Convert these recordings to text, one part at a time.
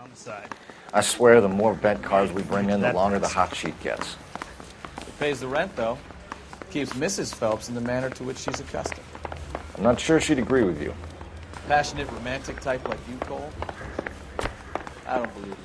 on the side. I swear the more bent cars we bring in, the That longer the hurts. hot sheet gets. It pays the rent, though. Keeps Mrs. Phelps in the manner to which she's accustomed. I'm not sure she'd agree with you. Passionate, romantic type like you, Cole? I don't believe you.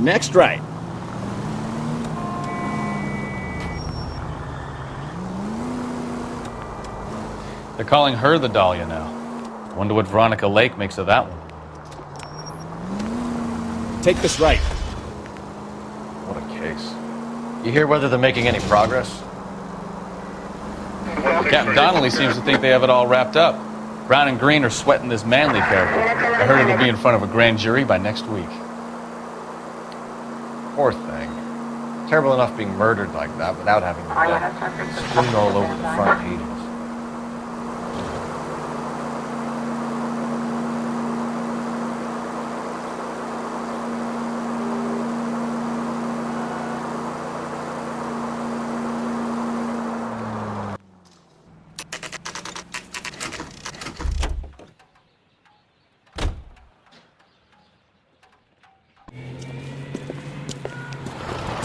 Next right. They're calling her the Dahlia now. Wonder what Veronica Lake makes of that one. Take this right. What a case. You hear whether they're making any progress? Captain Donnelly seems to think they have it all wrapped up. Brown and Green are sweating this Manley character. I heard it'll be in front of a grand jury by next week. Poor thing. Terrible enough being murdered like that without having the death strewn all over the front pages.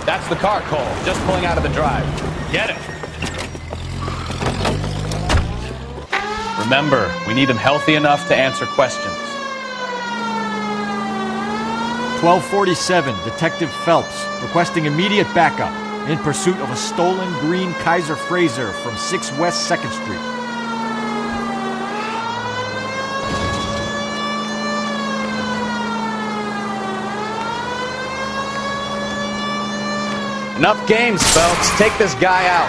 That's the car, Cole. Just pulling out of the drive. Get it. Remember, we need him healthy enough to answer questions. 1247, Detective Phelps, requesting immediate backup in pursuit of a stolen green Kaiser Frazer from 6 West 2nd Street. Enough games, Phelps. Take this guy out.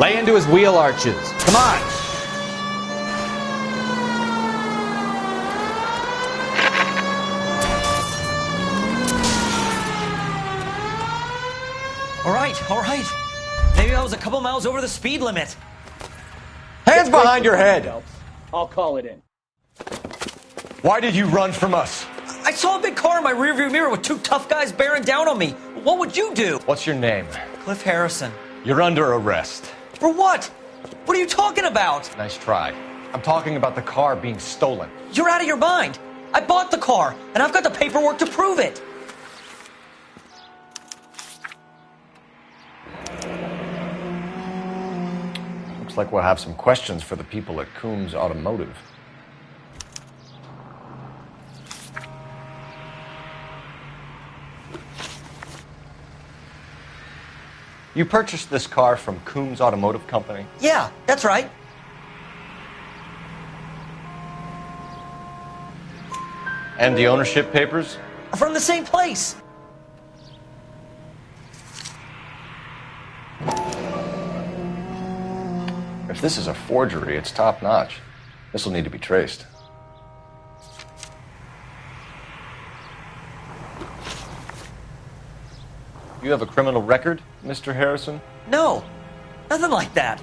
Lay into his wheel arches. Come on. All right. Maybe I was a couple miles over the speed limit. Hands behind your head! I'll call it in. Why did you run from us? I saw a big car in my rearview mirror with 2 tough guys bearing down on me. What would you do? What's your name? Cliff Harrison. You're under arrest. For what? What are you talking about? Nice try. I'm talking about the car being stolen. You're out of your mind. I bought the car, and I've got the paperwork to prove it. Looks like we'll have some questions for the people at Coombs Automotive. You purchased this car from Coombs Automotive Company? Yeah, that's right. And the ownership papers? From the same place. If this is a forgery, it's top-notch. This will need to be traced. You have a criminal record, Mr. Harrison? No, nothing like that.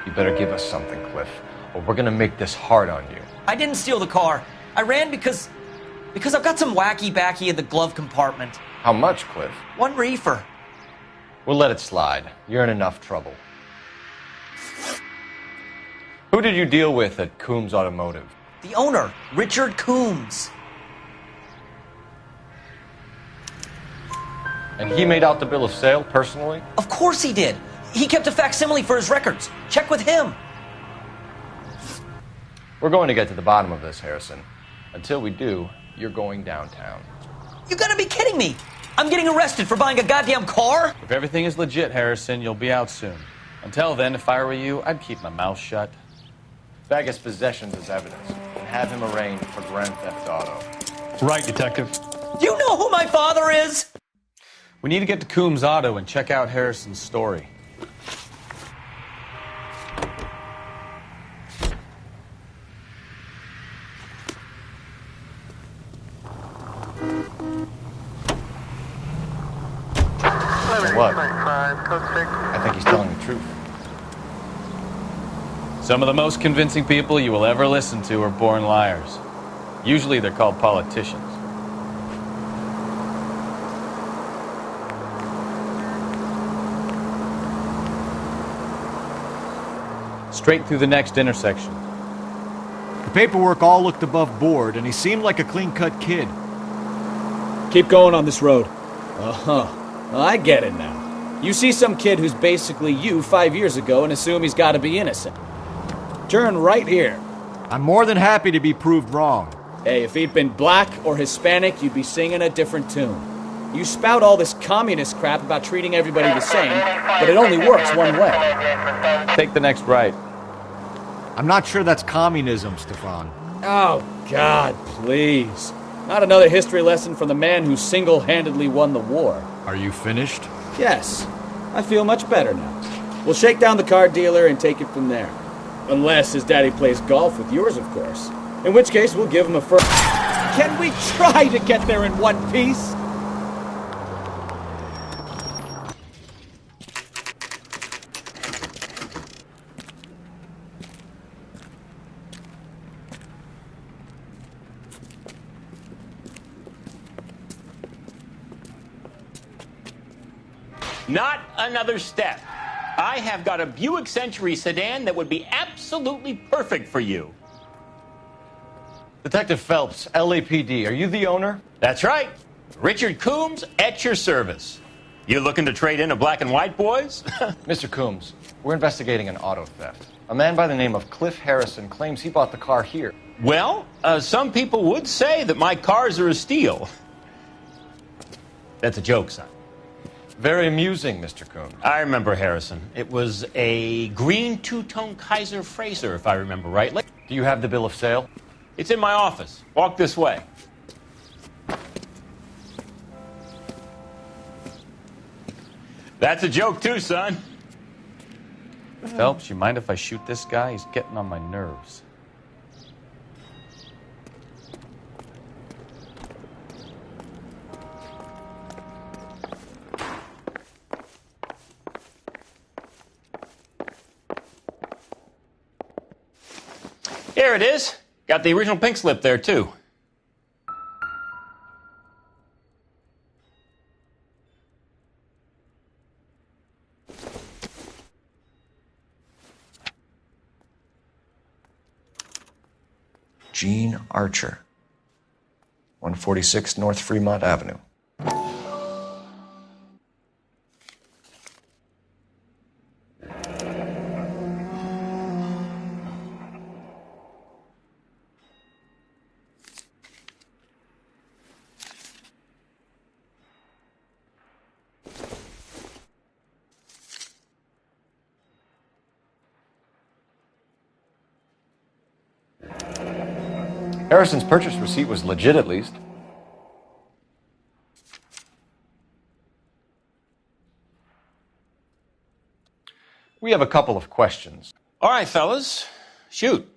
You better give us something, Cliff, or we're gonna make this hard on you. I didn't steal the car. I ran because I've got some wacky backy in the glove compartment. How much, Cliff? 1 reefer. We'll let it slide. You're in enough trouble. Who did you deal with at Coombs Automotive? The owner, Richard Coombs. And he made out the bill of sale personally? Of course he did. He kept a facsimile for his records. Check with him. We're going to get to the bottom of this, Harrison. Until we do, you're going downtown. You gotta be kidding me. I'm getting arrested for buying a goddamn car? If everything is legit, Harrison, you'll be out soon. Until then, if I were you, I'd keep my mouth shut. Bag his possessions as evidence and have him arraigned for grand theft auto. Right, Detective. You know who my father is? We need to get to Coombs Auto and check out Harrison's story. So what? I think he's telling the truth. Some of the most convincing people you will ever listen to are born liars. Usually they're called politicians. Straight through the next intersection. The paperwork all looked above board, and he seemed like a clean-cut kid. Keep going on this road. Uh-huh. I get it now. You see some kid who's basically you 5 years ago and assume he's got to be innocent. Turn right here. I'm more than happy to be proved wrong. Hey, if he'd been black or Hispanic, you'd be singing a different tune. You spout all this communist crap about treating everybody the same, but it only works one way. Take the next right. I'm not sure that's communism, Stefan. Oh, God, please. Not another history lesson from the man who single-handedly won the war. Are you finished? Yes, I feel much better now. We'll shake down the car dealer and take it from there. Unless his daddy plays golf with yours, of course. In which case, we'll give him a first. Can we try to get there in one piece? Not another step. I have got a Buick Century sedan that would be absolutely perfect for you. Detective Phelps, LAPD, are you the owner? That's right. Richard Coombs at your service. You looking to trade in a black and white, boys? Mr. Coombs, we're investigating an auto theft. A man by the name of Cliff Harrison claims he bought the car here. Well, some people would say that my cars are a steal. That's a joke, son. Very amusing, Mr. Coombs. I remember Harrison. It was a green two-tone Kaiser Frazer, if I remember rightly. Do you have the bill of sale? It's in my office. Walk this way. That's a joke too, son. Phelps, you mind if I shoot this guy? He's getting on my nerves. Here it is. Got the original pink slip there, too. Gene Archer, 146 North Fremont Avenue. Harrison's purchase receipt was legit, at least. We have a couple of questions. All right, fellas. Shoot.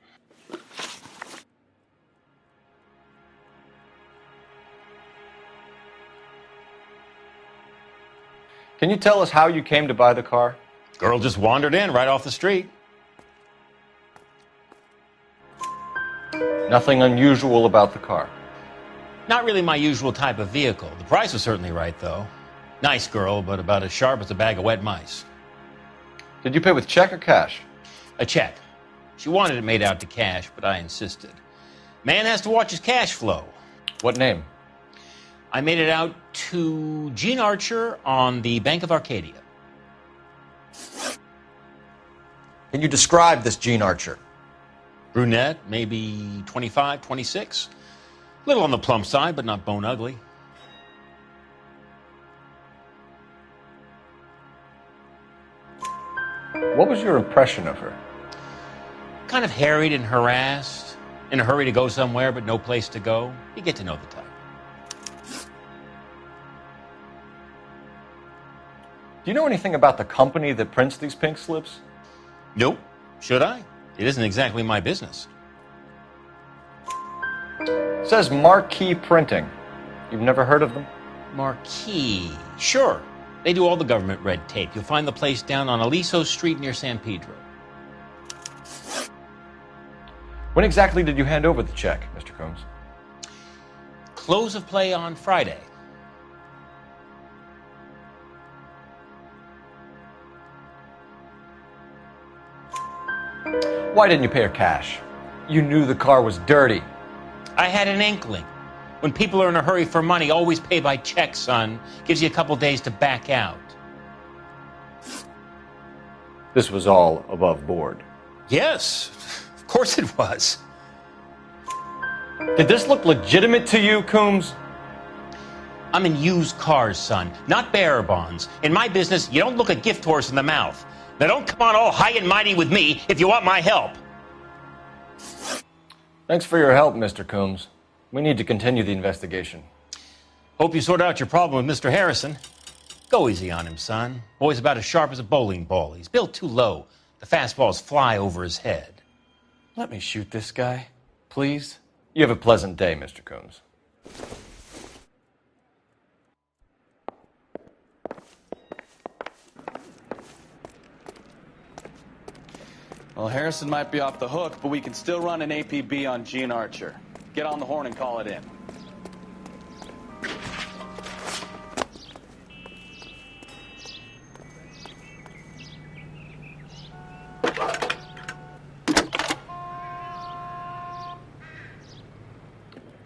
Can you tell us how you came to buy the car? Girl just wandered in right off the street. Nothing unusual about the car. Not really my usual type of vehicle. The price was certainly right, though. Nice girl, but about as sharp as a bag of wet mice. Did you pay with check or cash? A check. She wanted it made out to cash, but I insisted. Man has to watch his cash flow. What name? I made it out to Gene Archer on the Bank of Arcadia. Can you describe this Gene Archer? Brunette, maybe 25, 26. Little on the plump side, but not bone ugly. What was your impression of her? Kind of harried and harassed. In a hurry to go somewhere, but no place to go. You get to know the type. Do you know anything about the company that prints these pink slips? Nope. Should I? It isn't exactly my business. It says Marquee Printing. You've never heard of them? Marquee. Sure. They do all the government red tape. You'll find the place down on Aliso Street near San Pedro. When exactly did you hand over the check, Mr. Combs? Close of play on Friday. Why didn't you pay her cash? You knew the car was dirty. I had an inkling. When people are in a hurry for money, always pay by check, son. Gives you a couple days to back out. This was all above board. Yes, of course it was. Did this look legitimate to you, Combs? I'm in used cars, son, not bearer bonds. In my business, you don't look a gift horse in the mouth. Now don't come on all high and mighty with me if you want my help. Thanks for your help, Mr. Combs. We need to continue the investigation. Hope you sort out your problem with Mr. Harrison. Go easy on him, son. Boy's about as sharp as a bowling ball. He's built too low. The fastballs fly over his head. Let me shoot this guy, please. You have a pleasant day, Mr. Combs. Well, Harrison might be off the hook, but we can still run an APB on Gene Archer. Get on the horn and call it in.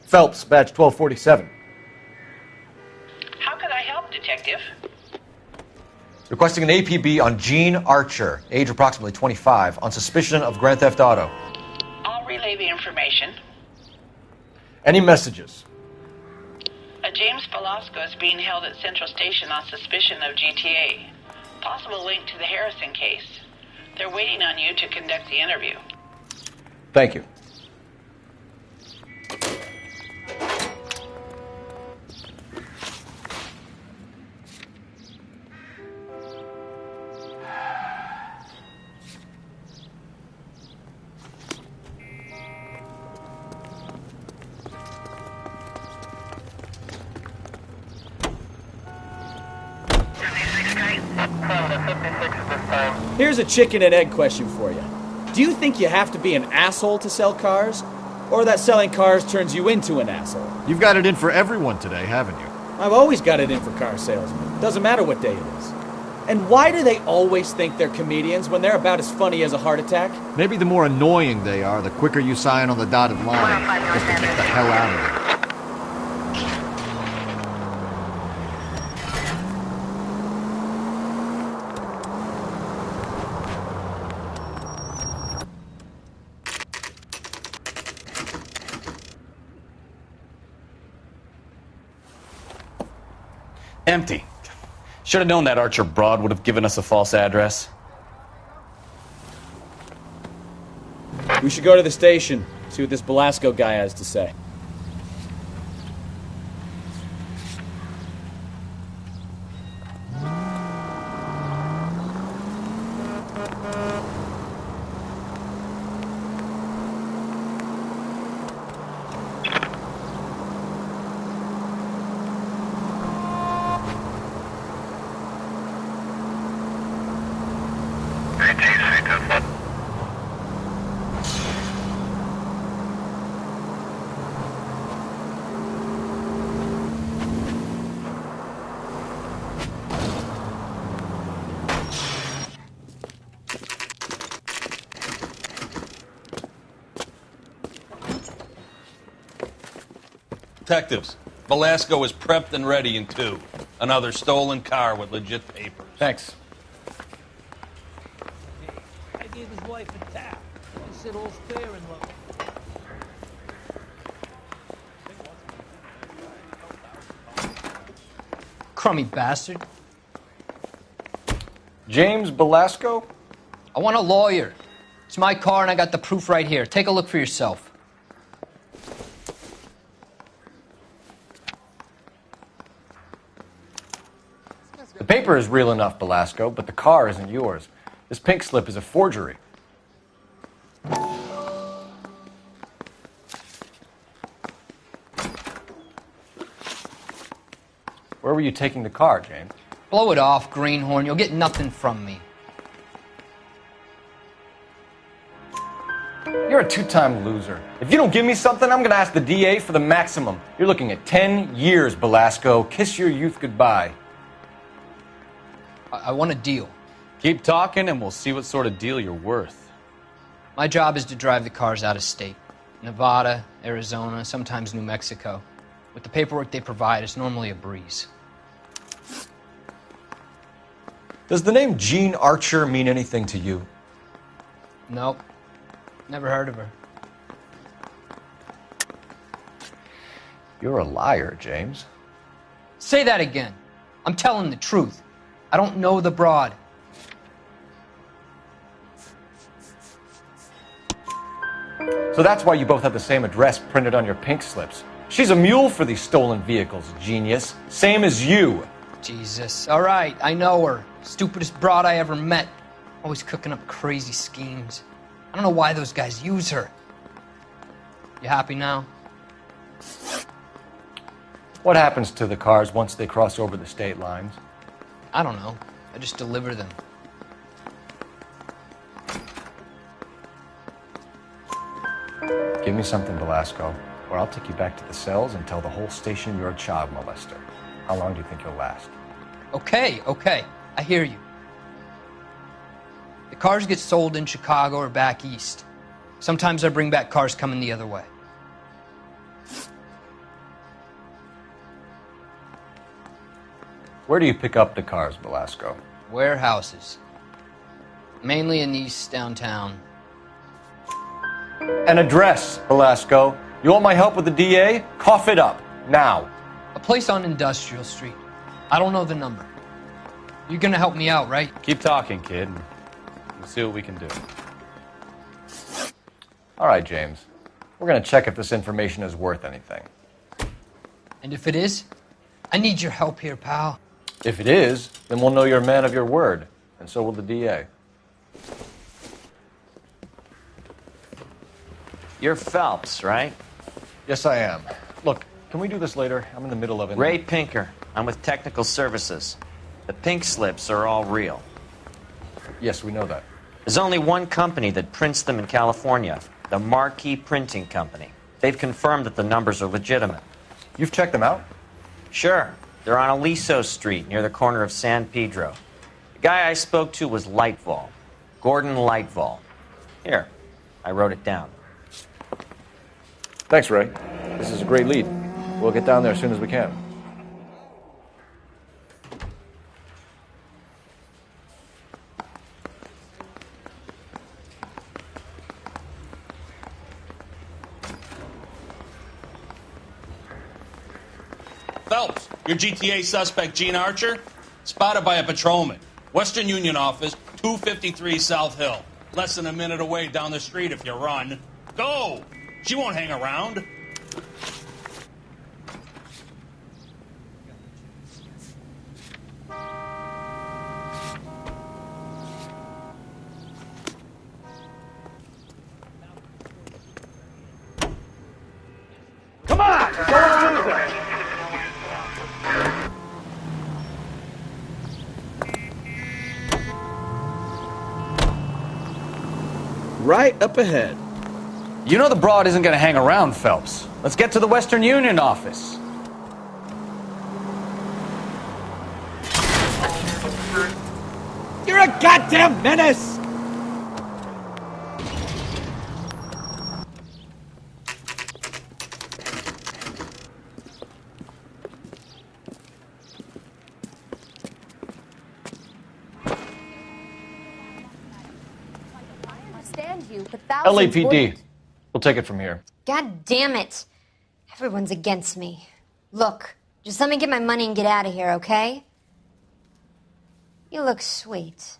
Phelps, badge 1247. How can I help, Detective? Requesting an APB on Gene Archer, age approximately 25, on suspicion of Grand Theft Auto. I'll relay the information. Any messages? A James Velasco is being held at Central Station on suspicion of GTA. Possible link to the Harrison case. They're waiting on you to conduct the interview. Thank you. Here's a chicken and egg question for you. Do you think you have to be an asshole to sell cars? Or that selling cars turns you into an asshole? You've got it in for everyone today, haven't you? I've always got it in for car salesmen. Doesn't matter what day it is. And why do they always think they're comedians when they're about as funny as a heart attack? Maybe the more annoying they are, the quicker you sign on the dotted line. Just to get the hell out of it. Empty. Should have known that Archer broad would have given us a false address. We should go to the station, see what this Velasco guy has to say. Detectives, Velasco is prepped and ready in 2. Another stolen car with legit papers. Thanks. I gave his wife a tap. He said all's fair in love. Crummy bastard. James Velasco? I want a lawyer. It's my car and I got the proof right here. Take a look for yourself. The paper is real enough, Velasco, but the car isn't yours. This pink slip is a forgery. Where were you taking the car, James? Blow it off, greenhorn. You'll get nothing from me. You're a two-time loser. If you don't give me something, I'm going to ask the DA for the maximum. You're looking at 10 years, Belasco. Kiss your youth goodbye. I want a deal. Keep talking and we'll see what sort of deal you're worth. My job is to drive the cars out of state. Nevada, Arizona, sometimes New Mexico. With the paperwork they provide, it's normally a breeze. Does the name Jean Archer mean anything to you? Nope. Never heard of her. You're a liar, James. Say that again. I'm telling the truth. I don't know the broad. So that's why you both have the same address printed on your pink slips. She's a mule for these stolen vehicles, genius. Same as you. Jesus. All right, I know her. Stupidest broad I ever met. Always cooking up crazy schemes. I don't know why those guys use her. You happy now? What happens to the cars once they cross over the state lines? I don't know. I just deliver them. Give me something, Belasco, or I'll take you back to the cells and tell the whole station you're a child molester. How long do you think you'll last? Okay. I hear you. The cars get sold in Chicago or back east. Sometimes I bring back cars coming the other way. Where do you pick up the cars, Belasco? Warehouses. Mainly in East downtown. An address, Belasco. You want my help with the DA? Cough it up, now. A place on Industrial Street. I don't know the number. You're gonna help me out, right? Keep talking, kid. We'll see what we can do. All right, James. We're going to check if this information is worth anything. And if it is, I need your help here, pal. If it is, then we'll know you're a man of your word, and so will the DA. You're Phelps, right? Yes, I am. Look, can we do this later? I'm in the middle of it. Ray Pinker. I'm with Technical Services. The pink slips are all real. Yes, we know that. There's only one company that prints them in California, the Marquee Printing Company. They've confirmed that the numbers are legitimate. You've checked them out? Sure. They're on Aliso Street, near the corner of San Pedro. The guy I spoke to was Lightval. Gordon Lightval. Here, I wrote it down. Thanks, Ray. This is a great lead. We'll get down there as soon as we can. Phelps, your GTA suspect, Jean Archer, spotted by a patrolman. Western Union office, 253 South Hill. Less than a minute away down the street if you run. Go! She won't hang around. Come on! Don't lose it! Right up ahead. You know the broad isn't going to hang around, Phelps. Let's get to the Western Union office. You're a goddamn menace! You, but thousands LAPD. wouldn't. We'll take it from here. God damn it. Everyone's against me. Look, just let me get my money and get out of here, okay? You look sweet.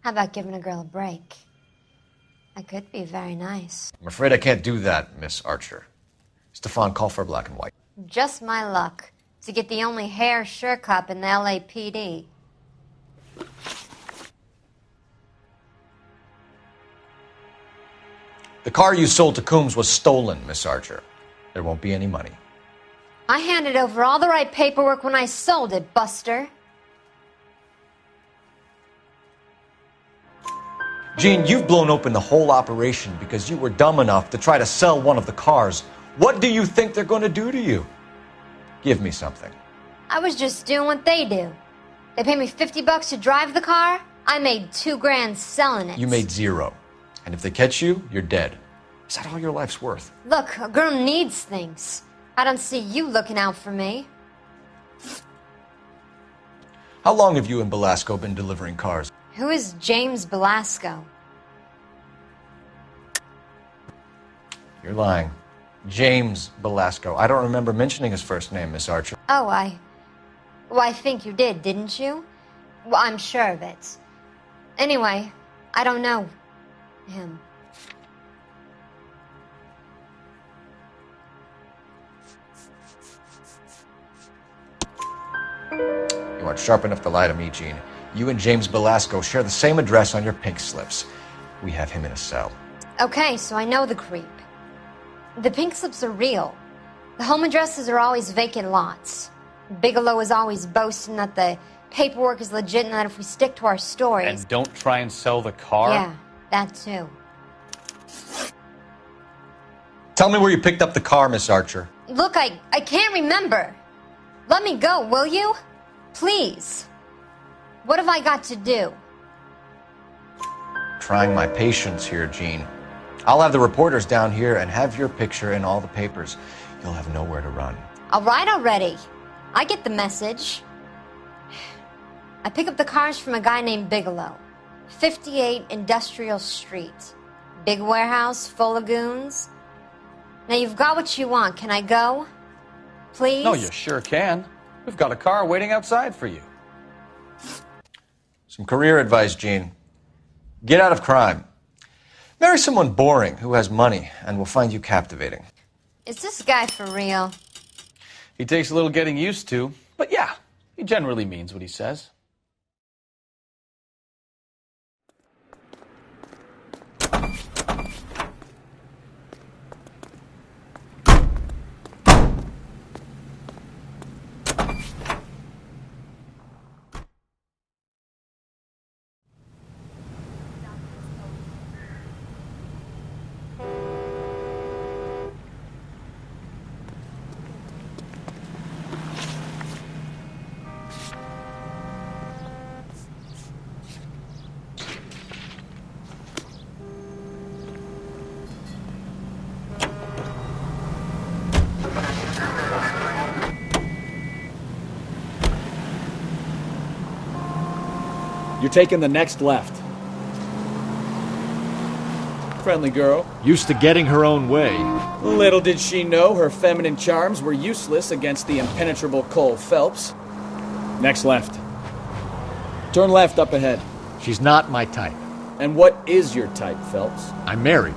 How about giving a girl a break? I could be very nice. I'm afraid I can't do that, Miss Archer. Stefan, call for black and white. Just my luck to get the only hair sure cop in the LAPD. The car you sold to Coombs was stolen, Miss Archer. There won't be any money. I handed over all the right paperwork when I sold it, Buster. Gene, you've blown open the whole operation because you were dumb enough to try to sell one of the cars. What do you think they're going to do to you? Give me something. I was just doing what they do. They paid me $50 to drive the car. I made $2,000 selling it. You made $0. And if they catch you, you're dead. Is that all your life's worth? Look, a girl needs things. I don't see you looking out for me. How long have you and Belasco been delivering cars? Who is James Belasco? You're lying. James Belasco. I don't remember mentioning his first name, Miss Archer. Oh, Well, I think you did, didn't you? Well, I'm sure of it. Anyway, I don't know him. You aren't sharp enough to lie to me, Gene. You and James Belasco share the same address on your pink slips. We have him in a cell. Okay, so I know the creep. The pink slips are real. The home addresses are always vacant lots. Bigelow is always boasting that the paperwork is legit and that if we stick to our stories... And don't try and sell the car? Yeah, that too. Tell me where you picked up the car, Miss Archer. Look, I can't remember. Let me go, will you? Please. What have I got to do? Trying my patience here, Gene. I'll have the reporters down here and have your picture in all the papers. You'll have nowhere to run. All right already. I get the message. I pick up the cars from a guy named Bigelow. 58 Industrial Street. Big warehouse full of goons. Now you've got what you want. Can I go? Please? No, you sure can. We've got a car waiting outside for you. Some career advice, Gene. Get out of crime. Marry someone boring who has money and will find you captivating. Is this guy for real? He takes a little getting used to, but yeah, he generally means what he says. You're taking the next left. Friendly girl. Used to getting her own way. Little did she know her feminine charms were useless against the impenetrable Cole Phelps. Next left. Turn left up ahead. She's not my type. And what is your type, Phelps? I'm married.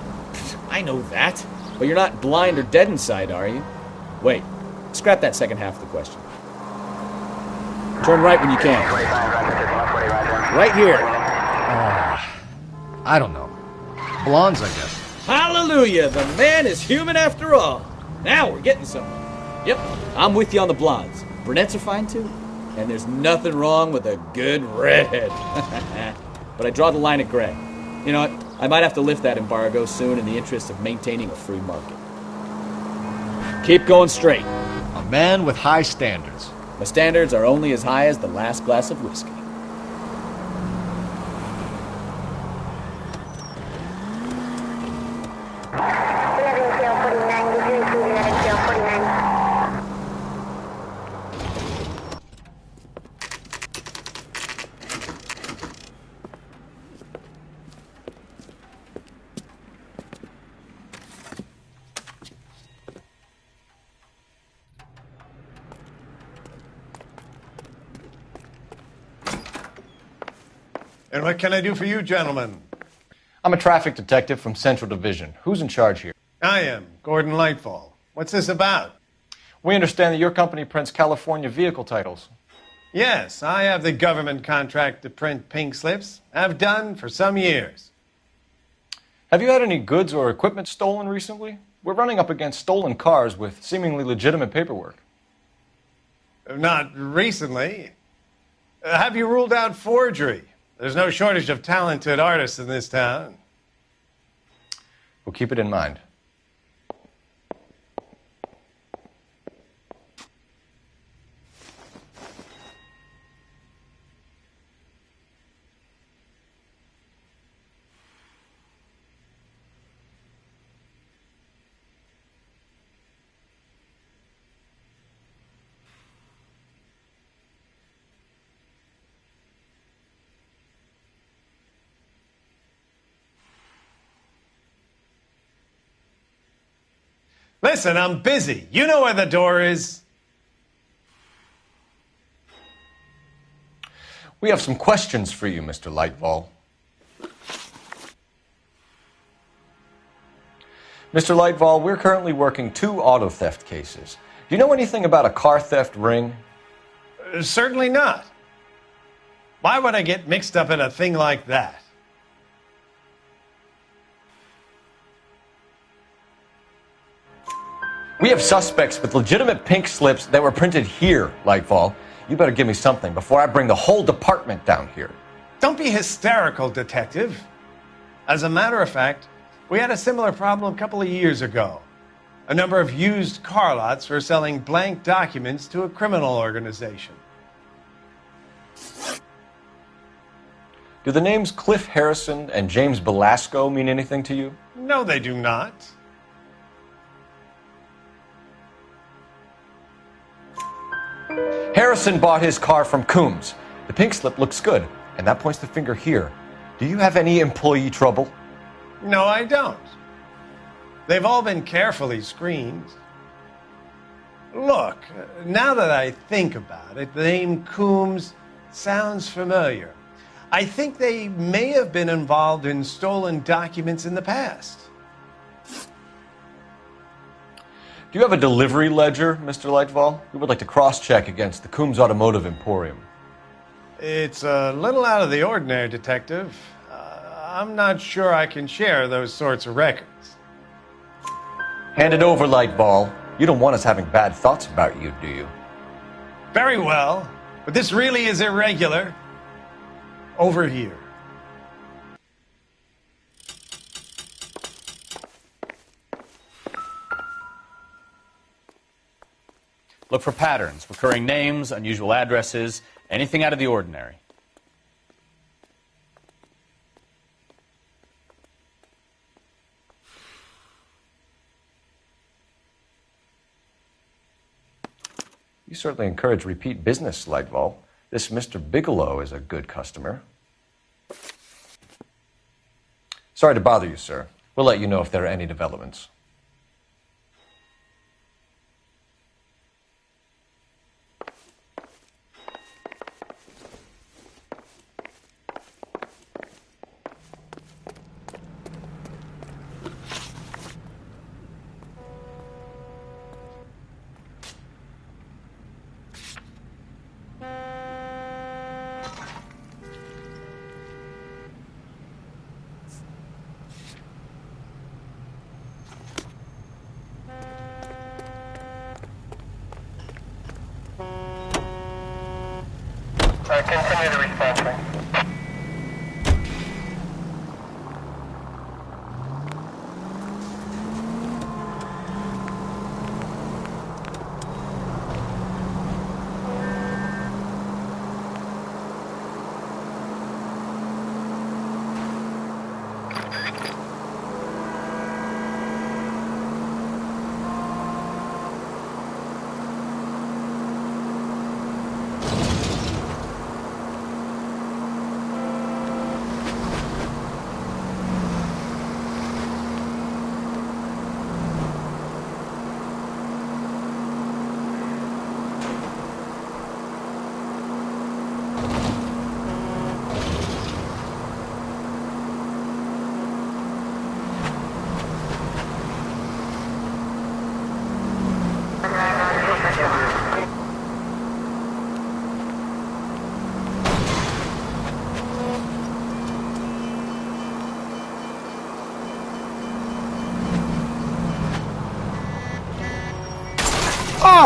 I know that. But you're not blind or dead inside, are you? Wait. Scrap that second half of the question. Turn right when you can. Right here. I don't know. Blondes, I guess. Hallelujah! The man is human after all. Now we're getting somewhere. Yep, I'm with you on the blondes. Brunettes are fine too. And there's nothing wrong with a good redhead. But I draw the line at gray. You know what? I might have to lift that embargo soon in the interest of maintaining a free market. Keep going straight. A man with high standards. My standards are only as high as the last glass of whiskey. And what can I do for you, gentlemen? I'm a traffic detective from Central Division. Who's in charge here? I am, Gordon Lightfall. What's this about? We understand that your company prints California vehicle titles. Yes, I have the government contract to print pink slips. I've done for some years. Have you had any goods or equipment stolen recently? We're running up against stolen cars with seemingly legitimate paperwork. Not recently. Have you ruled out forgery? There's no shortage of talented artists in this town. We'll keep it in mind. Listen, I'm busy. You know where the door is. We have some questions for you, Mr. Lightfall. Mr. Lightfall, we're currently working 2 auto theft cases. Do you know anything about a car theft ring? Certainly not. Why would I get mixed up in a thing like that? We have suspects with legitimate pink slips that were printed here, Lightfall. You better give me something before I bring the whole department down here. Don't be hysterical, Detective. As a matter of fact, we had a similar problem a couple of years ago. A number of used car lots were selling blank documents to a criminal organization. Do the names Cliff Harrison and James Belasco mean anything to you? No, they do not. Harrison bought his car from Coombs. The pink slip looks good, and that points the finger here. Do you have any employee trouble? No, I don't. They've all been carefully screened. Look, now that I think about it, the name Coombs sounds familiar. I think they may have been involved in stolen documents in the past. Do you have a delivery ledger, Mr. Lightfall? We would like to cross-check against the Coombs Automotive Emporium. It's a little out of the ordinary, Detective. I'm not sure I can share those sorts of records. Hand it over, Lightfall. You don't want us having bad thoughts about you, do you? Very well, but this really is irregular. Over here. Look for patterns, recurring names, unusual addresses, anything out of the ordinary. You certainly encourage repeat business, Lightfall. This Mr. Bigelow is a good customer. Sorry to bother you, sir. We'll let you know if there are any developments. Continue the response ring.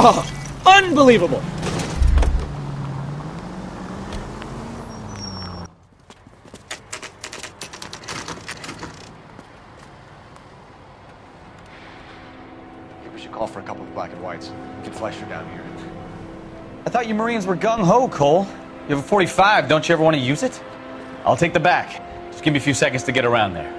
Oh, unbelievable! Call for a couple of black and whites. Get Fleischer down here. I thought you Marines were gung-ho, Cole. You have a 45. Don't you ever want to use it? I'll take the back. Just give me a few seconds to get around there.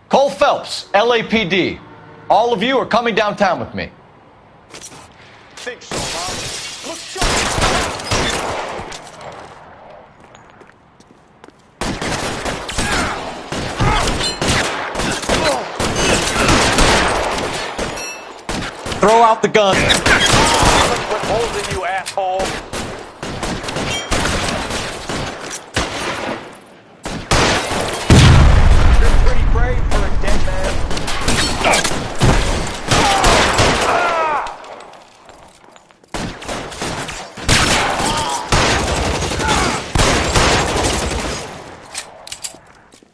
Cole Phelps, LAPD. All of you are coming downtown with me. Think so, huh? Look, Throw out the gun. put holes in you, asshole. You're pretty brave for a dead man.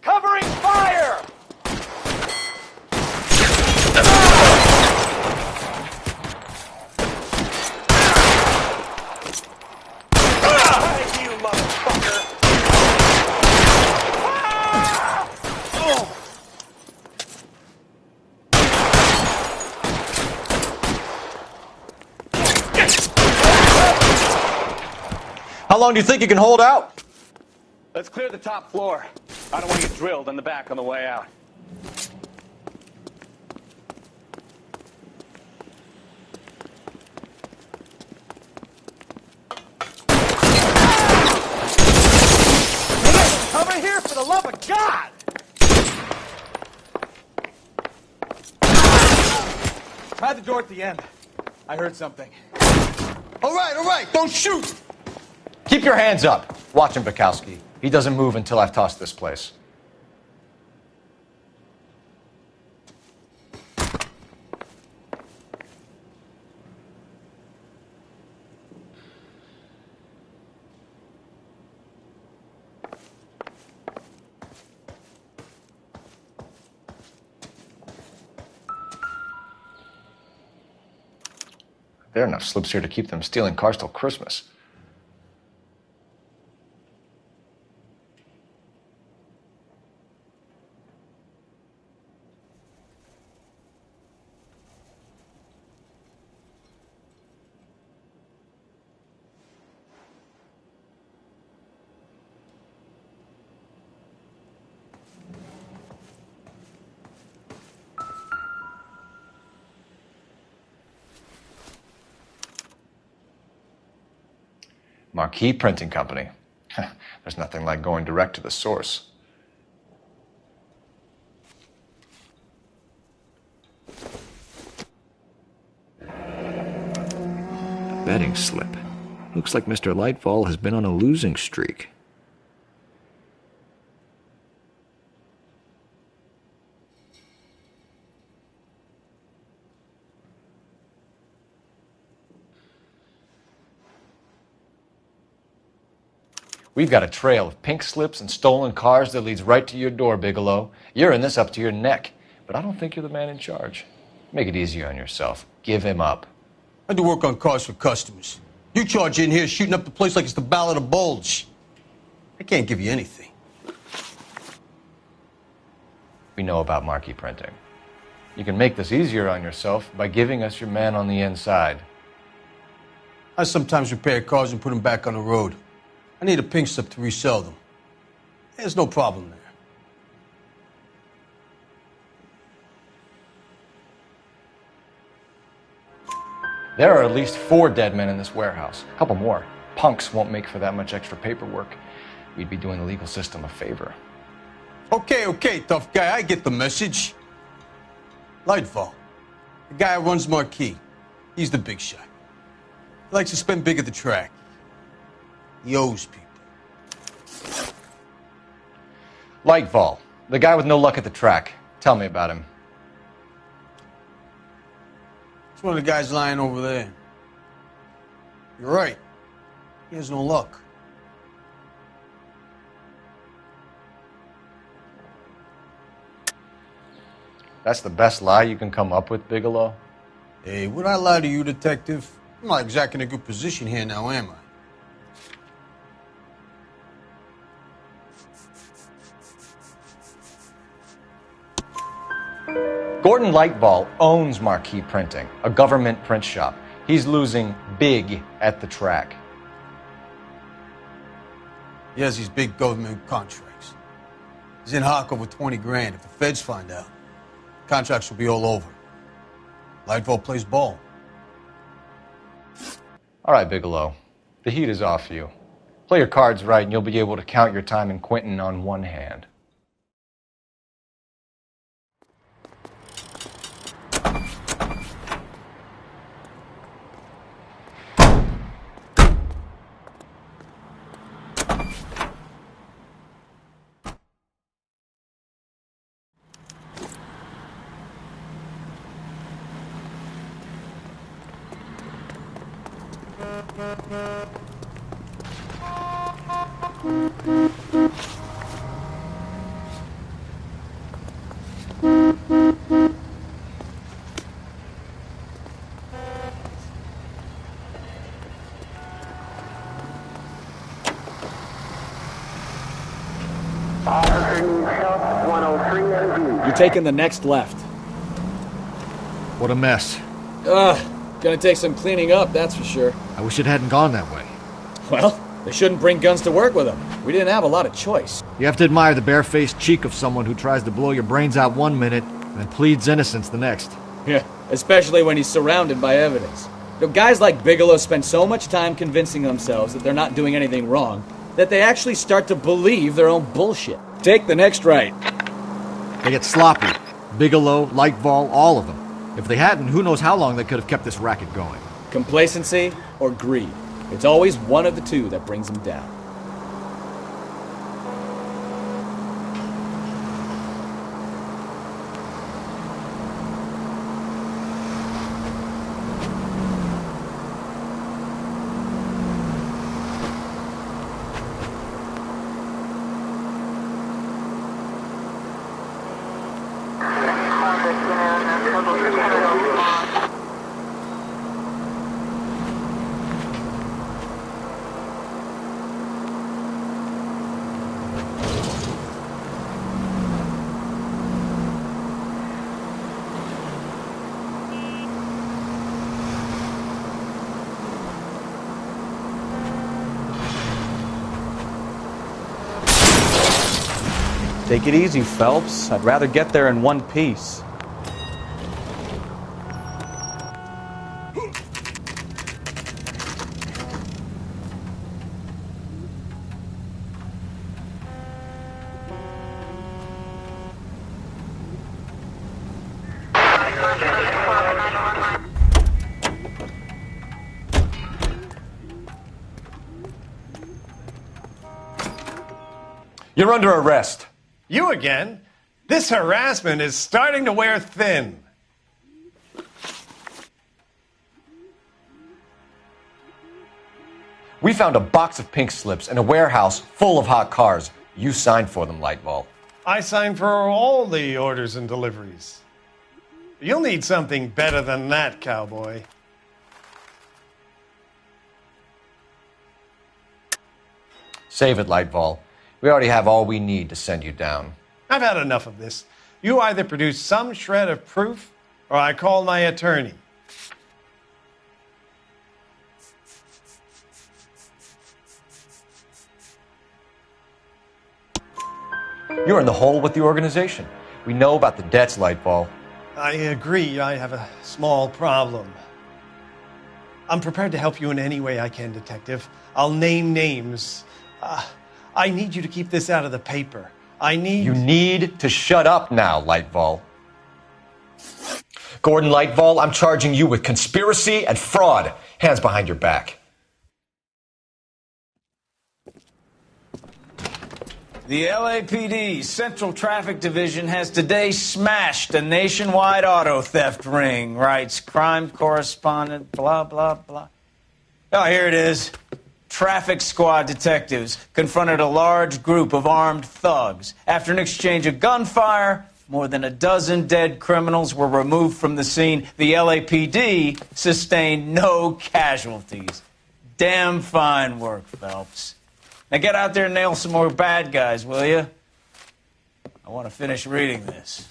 Covering fire! You motherfucker! How long do you think you can hold out? Let's clear the top floor. I don't want to get drilled in the back on the way out. Over here, for the love of God! Try the door at the end. I heard something. All right, don't shoot! Keep your hands up. Watch him, Bukowski. He doesn't move until I've tossed this place. There are enough slips here to keep them stealing cars till Christmas. Marquee Printing Company. There's nothing like going direct to the source. Betting slip. Looks like Mr. Lightfall has been on a losing streak. We've got a trail of pink slips and stolen cars that leads right to your door, Bigelow. You're in this up to your neck, but I don't think you're the man in charge. Make it easier on yourself. Give him up. I do work on cars for customers. You charge in here shooting up the place like it's the Ballad of Bulge. I can't give you anything. We know about marquee printing. You can make this easier on yourself by giving us your man on the inside. I sometimes repair cars and put them back on the road. I need a pink slip to resell them. There's no problem there. There are at least 4 dead men in this warehouse. A couple more. Punks won't make for that much extra paperwork. We'd be doing the legal system a favor. Okay, tough guy. I get the message. Lightfall, the guy who runs Marquee. He's the big shot. He likes to spend big at the track. He owes people. Lightfall, the guy with no luck at the track. Tell me about him. It's one of the guys lying over there. You're right. He has no luck. That's the best lie you can come up with, Bigelow? Hey, would I lie to you, Detective? I'm not exactly in a good position here now, am I? Gordon Lightball owns Marquee Printing, a government print shop. He's losing big at the track. He has these big government contracts. He's in hock over 20 grand. If the feds find out, contracts will be all over. Lightball plays ball. All right, Bigelow. The heat is off you. Play your cards right and you'll be able to count your time in Quentin on one hand. You're taking the next left. What a mess. Gonna take some cleaning up, that's for sure. I wish it hadn't gone that way. Well, they shouldn't bring guns to work with them. We didn't have a lot of choice. You have to admire the barefaced cheek of someone who tries to blow your brains out one minute and then pleads innocence the next. Yeah, especially when he's surrounded by evidence. You know, guys like Bigelow spend so much time convincing themselves that they're not doing anything wrong that they actually start to believe their own bullshit. Take the next right. They get sloppy. Bigelow, Lightball, all of them. If they hadn't, who knows how long they could have kept this racket going. Complacency or greed. It's always one of the two that brings them down. Take it easy, Phelps. I'd rather get there in one piece. You're under arrest. You again? This harassment is starting to wear thin. We found a box of pink slips in a warehouse full of hot cars. You signed for them, Lightball. I signed for all the orders and deliveries. You'll need something better than that, cowboy. Save it, Lightball. We already have all we need to send you down. I've had enough of this. You either produce some shred of proof, or I call my attorney. You're in the hole with the organization. We know about the debts, Lightball. I agree. I have a small problem. I'm prepared to help you in any way I can, Detective. I'll name names. I need you to keep this out of the paper. You need to shut up now, Lightball. Gordon Lightball, I'm charging you with conspiracy and fraud. Hands behind your back. The LAPD Central Traffic Division has today smashed a nationwide auto theft ring, writes crime correspondent, blah, blah, blah. Oh, here it is. Traffic squad detectives confronted a large group of armed thugs. After an exchange of gunfire, More than a dozen dead criminals were removed from the scene. The LAPD sustained no casualties. Damn fine work, Phelps. Now get out there and nail some more bad guys, will you? I want to finish reading this.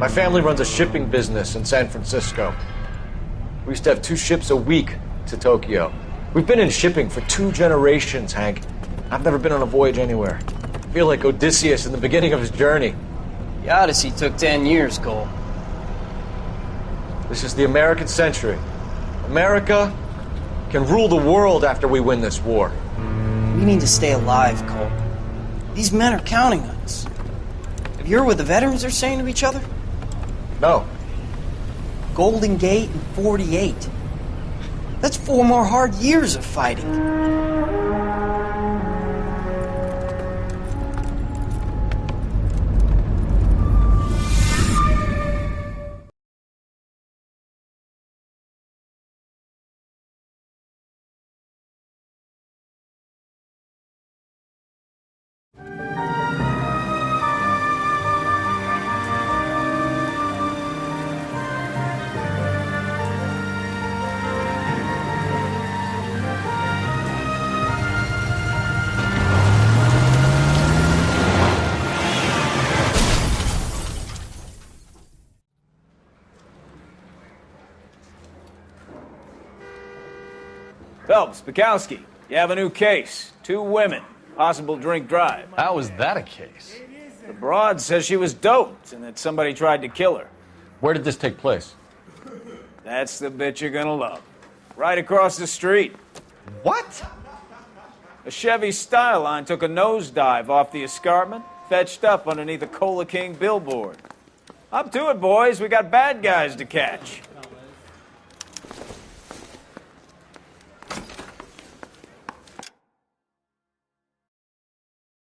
My family runs a shipping business in San Francisco. We used to have 2 ships a week to Tokyo. We've been in shipping for 2 generations, Hank. I've never been on a voyage anywhere. I feel like Odysseus in the beginning of his journey. The Odyssey took 10 years, Cole. This is the American century. America can rule the world after we win this war. We need to stay alive, Cole. These men are counting on us. Have you heard what the veterans are saying to each other? No. Golden Gate and 48. That's 4 more hard years of fighting. Phelps, Bukowski, you have a new case. 2 women, possible drink drive. How was that a case? The broad says she was doped and that somebody tried to kill her. Where did this take place? That's the bit you're gonna love. Right across the street. What? A Chevy Styline took a nosedive off the escarpment, fetched up underneath a Cola King billboard. Up to it, boys. We got bad guys to catch.